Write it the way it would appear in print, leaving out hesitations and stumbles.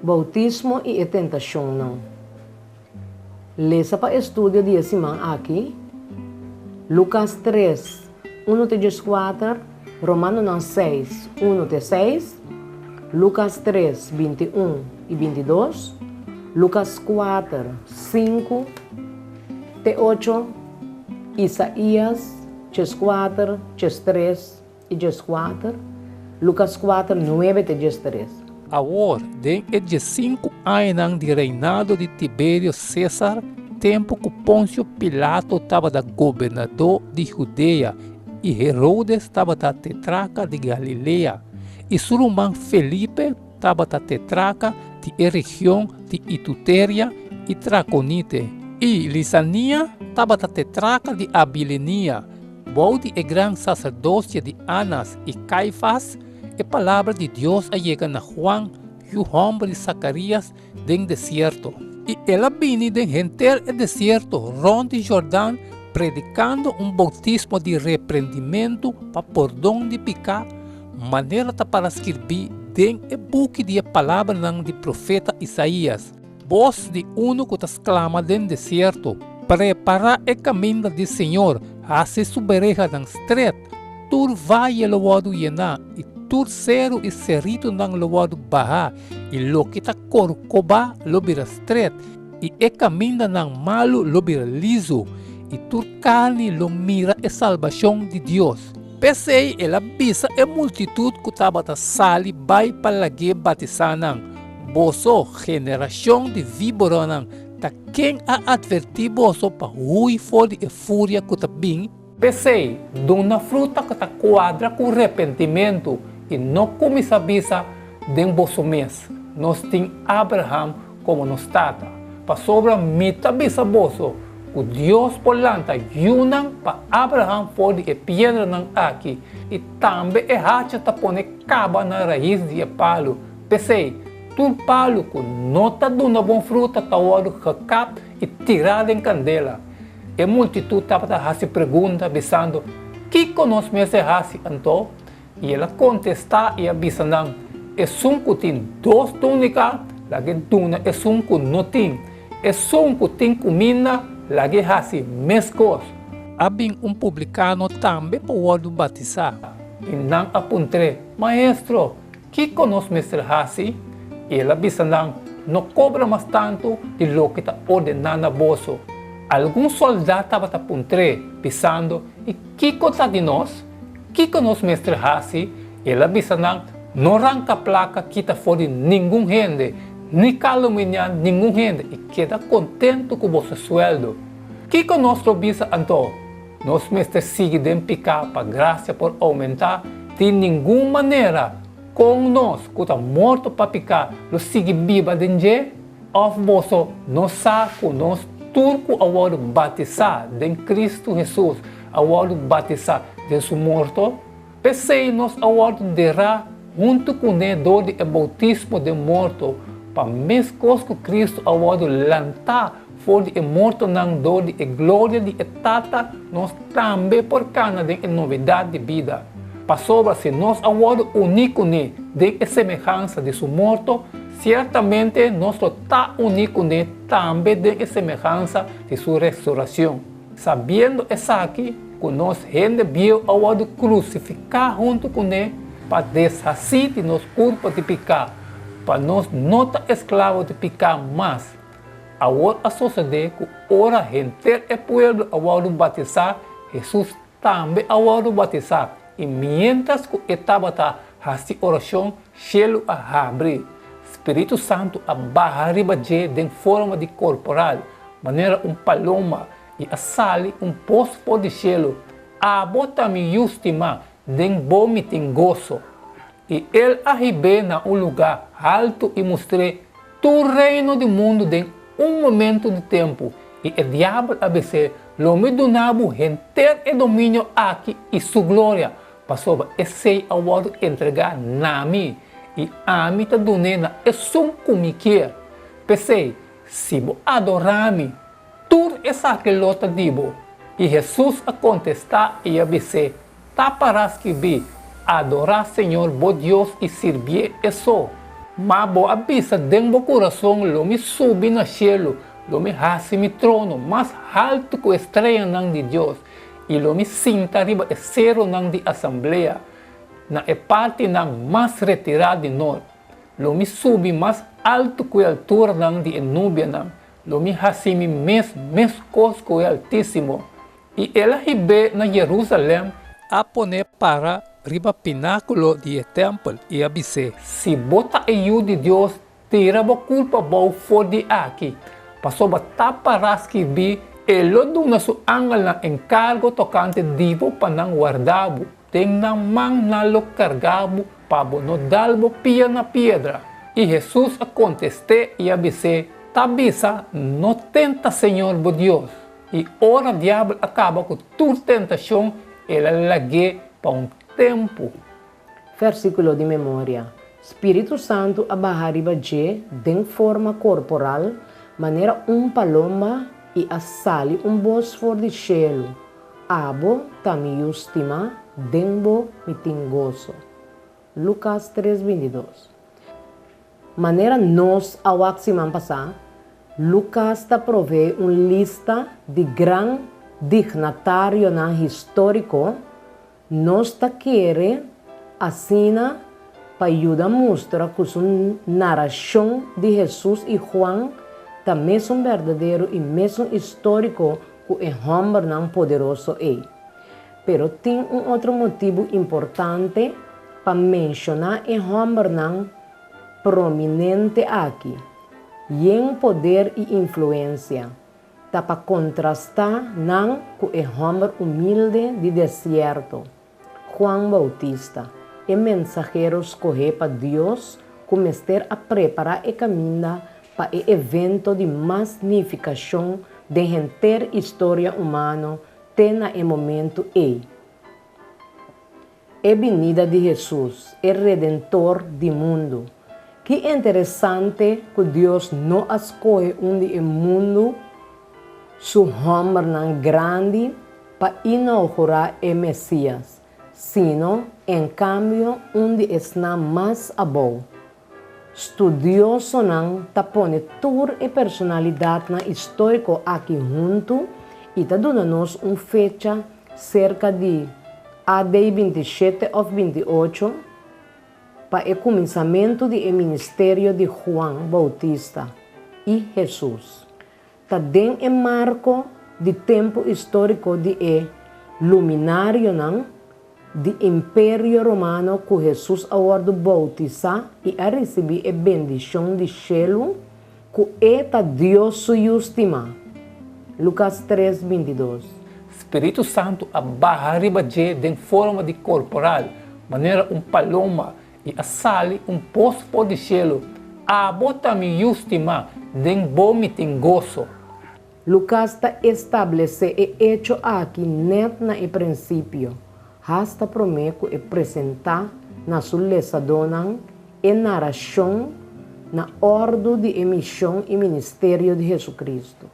bautismo e a tentação não. Lesa para estudo de semana aqui, Lucas 3, 1-4, Romanos 6, 1-6, Lucas 3, 21 e 22, Lucas 4, 5, 8, Isaías 4, 3 e 4, Lucas 4, 9 e 3. Agora, dentro de 5 anos de reinado de Tibério César, tempo que Pôncio Pilato estava da governador de Judeia e Herodes estava da tetraca de Galileia, e seu irmão Felipe estava da tetraca de região de Itutéria e Traconite, e Lisania estava da tetraca de Abilinia, bode e grande sacerdócio de Anas e Caifás, e palavra de Deus chega na Juan e o homem de Zacarias do deserto. E ela vinha do inteiro deserto, ronde Jordão, predicando bautismo de repreendimento para perdão de pecado, maneira para escrever dentro do book de palavra de profeta Isaías. Voz de que exclama do deserto, prepara o caminho do Senhor, hace su bereja dan estreito, tur vai lo wadu yena, e tur cero e serito nang lo wadu baha, e lo kita corcoba lo bira estreito, e caminho nang malu lo bira liso, e tur cani lo mira e salvação de Deus. Pensei, ela bisa e multitud que estava da sali vai palagi batisanang, boso geração de víboranang, ta quem a advertir boso pa hui fora e fúria que ta bing. Pensei, dona fruta que ta quadra com arrependimento e não começa a bisa de boso mês. Nós tem Abraham como nos tata. Pa sobra mita bisa boso, o Deus polanta yunang pa Abraham fora e pedra nang aqui e também e hacha ta pone caba na raiz de palo. Pensei, tu palo que nota de uma boa fruta tawado recap e tirado em candela. E multitud estava a se pergunta, pensando, que conosco esse raci então? E ela contesta e avisa não, é que tem 2 túnicas, lagi tuna é que não tem, é que tem comida, lagi raci mescos. Habing publicano também pode batizar. E não apuntei, maestro, que conosco esse raci? E ela bisa não cobra mais tanto de lo que está ordenando a bolso. Alguns soldados estavam a puntre, pensando, e que coisa de nós? Que conosco mestre Hassi? Ela bisa não arranca a placa que está fora de nenhum rende, nem calumniar nenhum rende, e queda contente com o vosso sueldo. Que conosco bisa então? Nós mestre sigue de picar para graça por aumentar de nenhuma maneira. Com nós, que está morto para picar, lo sigue viva de nje, of boso, nós saco, nós turco ao batizar de Cristo Jesus, ao batizar de seu morto, pensei nós ao derá, junto com ele, dor de bautismo de morto, para mesmo que Cristo ao lantar, for de morto não dor de glória de etata, nós também por cana de novidade de vida. Para sobra se nós agora único de semelhança de seu morto, certamente nós está único também de semelhança de sua ressurreição. Sabendo isso aqui, que nós gente viu agora crucificar junto com ele, para desfazer de nosso corpo de pecado, para nós não estar escravos de pecado mais. Agora a sociedade que ora gente e povo agora batizar, Jesus também agora batizar. E mientras que estava a oração, cielo a abrir, Espírito Santo a barra de forma de corporal, maneira paloma, e a sali poço de cielo, a bota me justima, de bom gozo. E ele arribou na lugar alto e mostrei todo o reino do mundo de momento de tempo, e o diabo a vencer, lo me donava inteiro e domínio aqui e sua glória. Passou esse award entregar na mim e a mim tá donando é só como quer. Pensei, se vou adorar-me, tudo essa que lota dibo. E Jesus a contestar e a dizer, tá para escrever, adorar Senhor, bom Deus e servir é só. Mabo abisa dentro do coração, lomi subi na cielo, lomi hasi mi trono, mais alto que a estrela nang de Deus, e lomi sinta riba e cero nang de assembleia, na e parte nang mais retirada de nós. Lomi subi mais alto que a altura nang de Núbia nang, lomi hasi mi mes cos que o Altíssimo, e ela ribe na Jerusalém, a poner para riba pináculo de templo e abise. Se bota eu de Deus, tira a culpa bom for de aqui. Passou a taparas que vi, ele do nosso angel na encargo tocante divo para não guardabo. Tem na mão na lo cargabo, para no dalbo pia na pedra. E Jesus a conteste e abise, tabisa, não tenta Senhor bo Deus. E ora o diabo acaba com tua tentação, ela lague para tempo. Versículo de memória. Espírito Santo abahariba de forma corporal, maneira paloma e assali bosfor de cielo. Abo tamiustima dembo mitingoso. Lucas 3:22. Maneira nós awak siman pasa, Lucas provee lista de gran dignatário histórico. Nós queremos assina para ajudar a mostrar que a narração de Jesus e Juan também são verdadeiro e mesmo histórico que o homem não poderoso é. Pero tem outro motivo importante para mencionar o homem não prominente aqui. E poder e influência. Para contrastar não com o homem humilde de deserto. Juan Bautista, e mensageiro escolhido para Deus, começar a preparar o caminho para o evento de magnificação de gente história humana tem no momento e. A vinda de Jesus, o Redentor do mundo. Que interessante que Deus não escolhe onde o mundo su homem não grande para inaugurar o Messias, sino, em cambio, onde está mais abaixo. Estudioso não tapone toda a personalidade histórica aqui junto e está dando-nos uma fecha cerca de AD 27 ou 28 para o começamento do ministério de Juan Bautista e Jesus. Também é marco de tempo histórico de luminário do Império Romano que Jesus agora bautiza e a receber a bendição de cielo que é Deus justima. Lucas 3:22. Espírito Santo abahariba de forma de corporal, maneira paloma e assali pospo de cielo. Abota-me justima den bom mitingoso. Lucas estabelece o hecho aqui net na princípio. Hasta prometo e apresentar na sua lesadona e narração na ordem de emissão e ministério de Jesus Cristo.